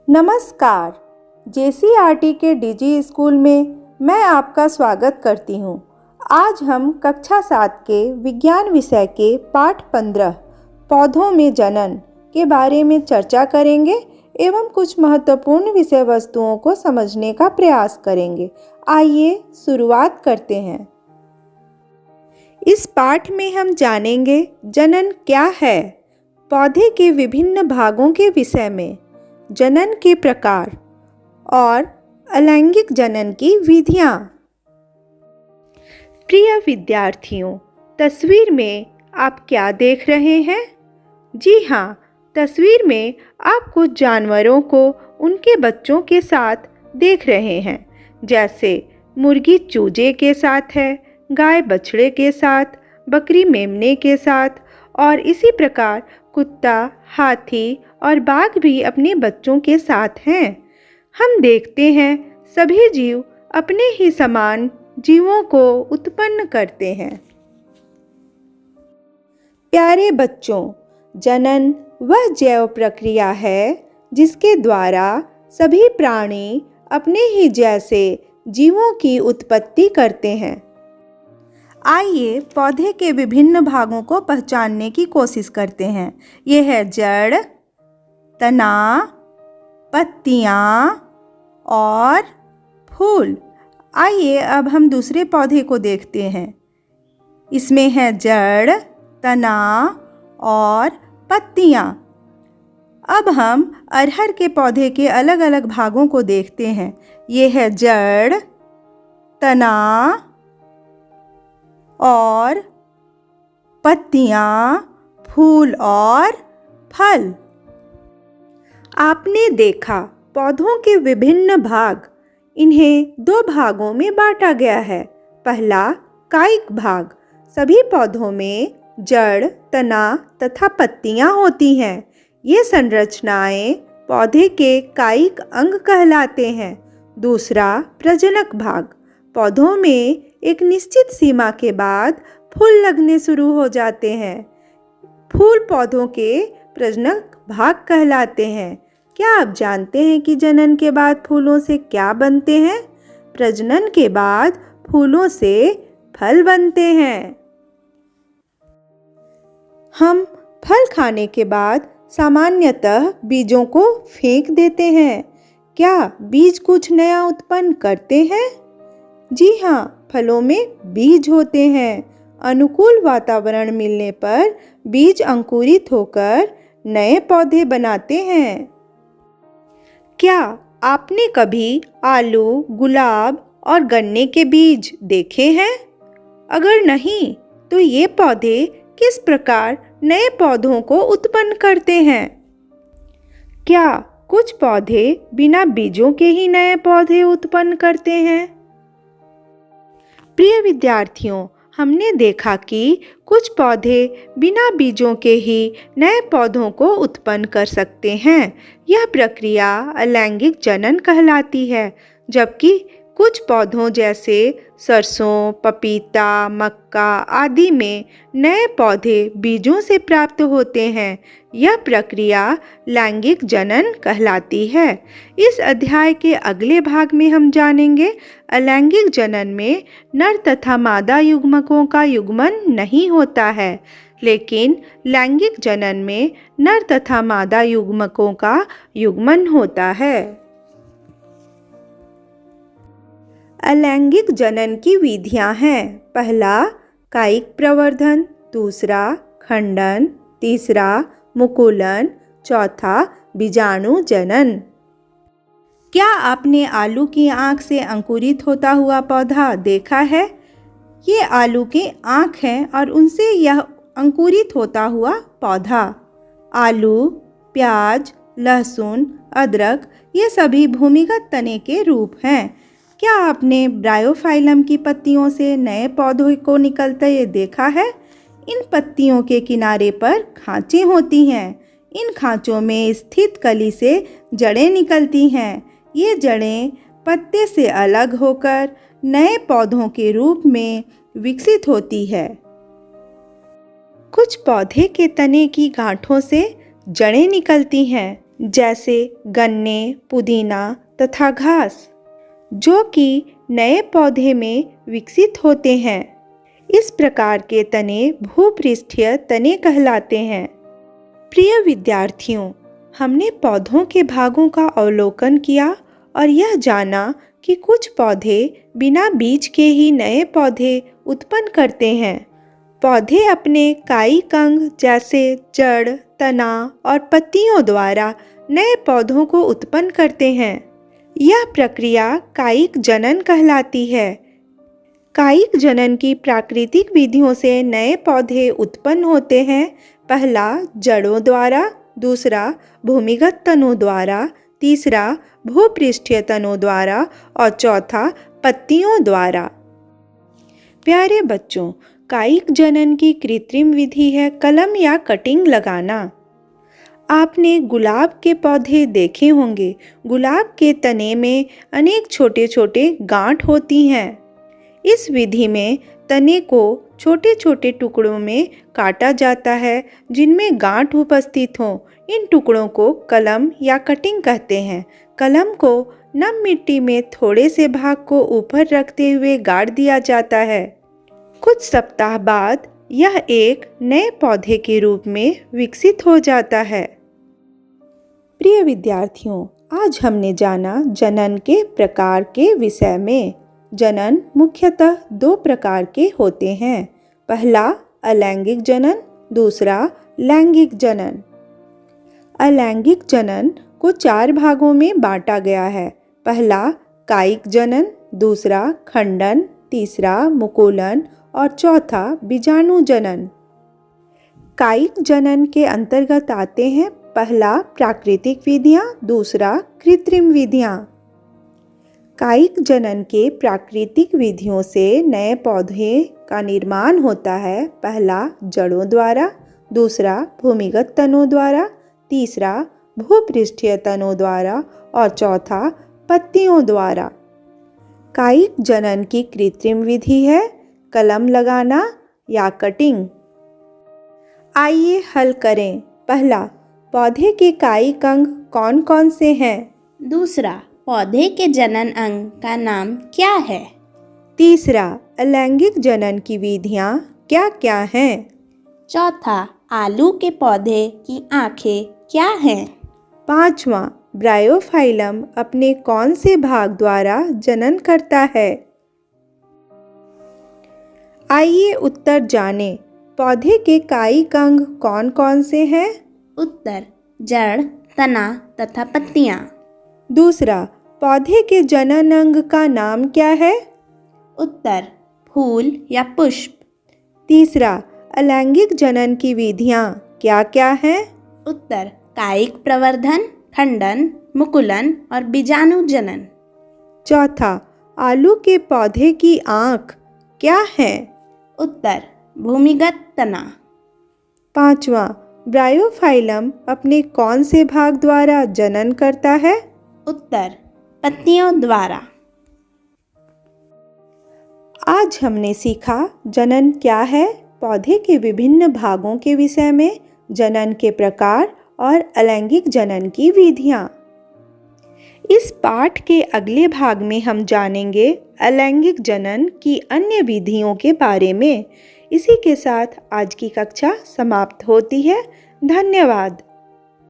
नमस्कार। जेसीईआरटी के DG school में मैं आपका स्वागत करती हूँ। आज हम कक्षा 7 के विज्ञान विषय के पाठ 15 पौधों में जनन के बारे में चर्चा करेंगे एवं कुछ महत्वपूर्ण विषय वस्तुओं को समझने का प्रयास करेंगे। आइए शुरुआत करते हैं। इस पाठ में हम जानेंगे जनन क्या है, पौधे के विभिन्न भागों के विषय में, जनन के प्रकार और अलैंगिक जनन की विधियां। प्रिय विद्यार्थियों, तस्वीर में आप क्या देख रहे हैं? जी हाँ, तस्वीर में आप कुछ जानवरों को उनके बच्चों के साथ देख रहे हैं, जैसे मुर्गी चूजे के साथ है, गाय बछड़े के साथ, बकरी मेमने के साथ और इसी प्रकार कुत्ता, हाथी और बाघ भी अपने बच्चों के साथ हैं। हम देखते हैं सभी जीव अपने ही समान जीवों को उत्पन्न करते हैं। प्यारे बच्चों, जनन वह जैव प्रक्रिया है जिसके द्वारा सभी प्राणी अपने ही जैसे जीवों की उत्पत्ति करते हैं। आइए पौधे के विभिन्न भागों को पहचानने की कोशिश करते हैं। ये है जड़, तना, पत्तियाँ और फूल। आइए अब हम दूसरे पौधे को देखते हैं। इसमें है जड़, तना और पत्तियाँ। अब हम अरहर के पौधे के अलग अलग भागों को देखते हैं। ये है जड़, तना और पत्तियाँ, फूल और फल। आपने देखा पौधों के विभिन्न भाग, इन्हें दो भागों में बांटा गया है। पहला कायिक भाग, सभी पौधों में जड़, तना तथा पत्तियां होती हैं। ये संरचनाएं पौधे के कायिक अंग कहलाते हैं। दूसरा प्रजनक भाग, पौधों में एक निश्चित सीमा के बाद फूल लगने शुरू हो जाते हैं। फूल पौधों के प्रजनक भाग कहलाते हैं। क्या आप जानते हैं कि जनन के बाद फूलों से क्या बनते हैं? प्रजनन के बाद फूलों से फल बनते हैं। हम फल खाने के बाद सामान्यतः बीजों को फेंक देते हैं। क्या बीज कुछ नया उत्पन्न करते हैं? जी हाँ, फलों में बीज होते हैं। अनुकूल वातावरण मिलने पर बीज अंकुरित होकर नए पौधे बनाते हैं। क्या आपने कभी आलू, गुलाब और गन्ने के बीज देखे हैं? अगर नहीं, तो ये पौधे किस प्रकार नए पौधों को उत्पन्न करते हैं? क्या कुछ पौधे बिना बीजों के ही नए पौधे उत्पन्न करते हैं? प्रिय विद्यार्थियों, हमने देखा कि कुछ पौधे बिना बीजों के ही नए पौधों को उत्पन्न कर सकते हैं। यह प्रक्रिया अलैंगिक जनन कहलाती है, जबकि कुछ पौधों जैसे सरसों, पपीता, मक्का आदि में नए पौधे बीजों से प्राप्त होते हैं। यह प्रक्रिया लैंगिक जनन कहलाती है। इस अध्याय के अगले भाग में हम जानेंगे अलैंगिक जनन में नर तथा मादा युग्मकों का युग्मन नहीं होता है, लेकिन लैंगिक जनन में नर तथा मादा युग्मकों का युग्मन होता है। अलैंगिक जनन की विधियां हैं। पहला कायिक प्रवर्धन, दूसरा खंडन, तीसरा मुकुलन, चौथा बीजाणु जनन। क्या आपने आलू की आँख से अंकुरित होता हुआ पौधा देखा है? ये आलू की आँख है और उनसे यह अंकुरित होता हुआ पौधा। आलू, प्याज, लहसुन, अदरक ये सभी भूमिगत तने के रूप हैं। क्या आपने ब्रायोफाइलम की पत्तियों से नए पौधों को निकलते ये देखा है? इन पत्तियों के किनारे पर खांचे होती हैं। इन खांचों में स्थित कली से जड़ें निकलती हैं। ये जड़ें पत्ते से अलग होकर नए पौधों के रूप में विकसित होती है। कुछ पौधे के तने की गांठों से जड़ें निकलती हैं। जैसे गन्ने, पुदीना तथा घास, जो कि नए पौधे में विकसित होते हैं। इस प्रकार के तने भूपृष्ठीय तने कहलाते हैं। प्रिय विद्यार्थियों, हमने पौधों के भागों का अवलोकन किया और यह जाना कि कुछ पौधे बिना बीज के ही नए पौधे उत्पन्न करते हैं। पौधे अपने कायिक अंग जैसे जड़, तना और पत्तियों द्वारा नए पौधों को उत्पन्न करते हैं। यह प्रक्रिया कायिक जनन कहलाती है। कायिक जनन की प्राकृतिक विधियों से नए पौधे उत्पन्न होते हैं। पहला जड़ों द्वारा, दूसरा भूमिगत तनों द्वारा, तीसरा भूपृष्ठीय तनों द्वारा और चौथा पत्तियों द्वारा। प्यारे बच्चों, कायिक जनन की कृत्रिम विधि है कलम या कटिंग लगाना। आपने गुलाब के पौधे देखे होंगे। गुलाब के तने में अनेक छोटे छोटे गांठ होती हैं। इस विधि में तने को छोटे छोटे टुकड़ों में काटा जाता है जिनमें गांठ उपस्थित हों। इन टुकड़ों को कलम या कटिंग कहते हैं। कलम को नम मिट्टी में थोड़े से भाग को ऊपर रखते हुए गाड़ दिया जाता है। कुछ सप्ताह बाद यह एक नए पौधे के रूप में विकसित हो जाता है। प्रिय विद्यार्थियों, आज हमने जाना जनन के प्रकार के विषय में। जनन मुख्यतः दो प्रकार के होते हैं। पहला अलैंगिक जनन, दूसरा लैंगिक जनन। अलैंगिक जनन को 4 भागों में बांटा गया है। पहला कायिक जनन, दूसरा खंडन, तीसरा मुकुलन और चौथा बीजाणु जनन। कायिक जनन के अंतर्गत आते हैं पहला प्राकृतिक विधियां, दूसरा कृत्रिम विधियां। कायिक जनन के प्राकृतिक विधियों से नए पौधे का निर्माण होता है। पहला जड़ों द्वारा, दूसरा भूमिगत तनों द्वारा, तीसरा भूपृष्ठीय तनों द्वारा और चौथा पत्तियों द्वारा। कायिक जनन की कृत्रिम विधि है कलम लगाना या कटिंग। आइए हल करें। पहला, पौधे के कायिक अंग कौन कौन से हैं? दूसरा, पौधे के जनन अंग का नाम क्या है? तीसरा, अलैंगिक जनन की विधियां क्या क्या हैं? चौथा, आलू के पौधे की आंखें क्या हैं? पांचवा, ब्रायोफाइलम अपने कौन से भाग द्वारा जनन करता है? आइए उत्तर जानें। पौधे के कायिक अंग कौन कौन से हैं? उत्तर, जड़, तना तथा पत्तियां। दूसरा, पौधे के जनन अंग का नाम क्या है? उत्तर, फूल या पुष्प। तीसरा, अलैंगिक जनन की विधियां क्या क्या हैं? उत्तर, कायिक प्रवर्धन, खंडन, मुकुलन और बीजाणु जनन। चौथा, आलू के पौधे की आँख क्या है? उत्तर, भूमिगत तना। पांचवा, ब्रायोफाइलम अपने कौन से भाग द्वारा जनन करता है? उत्तर, पत्तियों द्वारा। आज हमने सीखा जनन क्या है, पौधे के विभिन्न भागों के विषय में, जनन के प्रकार और अलैंगिक जनन की विधियां। इस पाठ के अगले भाग में हम जानेंगे अलैंगिक जनन की अन्य विधियों के बारे में। इसी के साथ आज की कक्षा समाप्त होती है। धन्यवाद।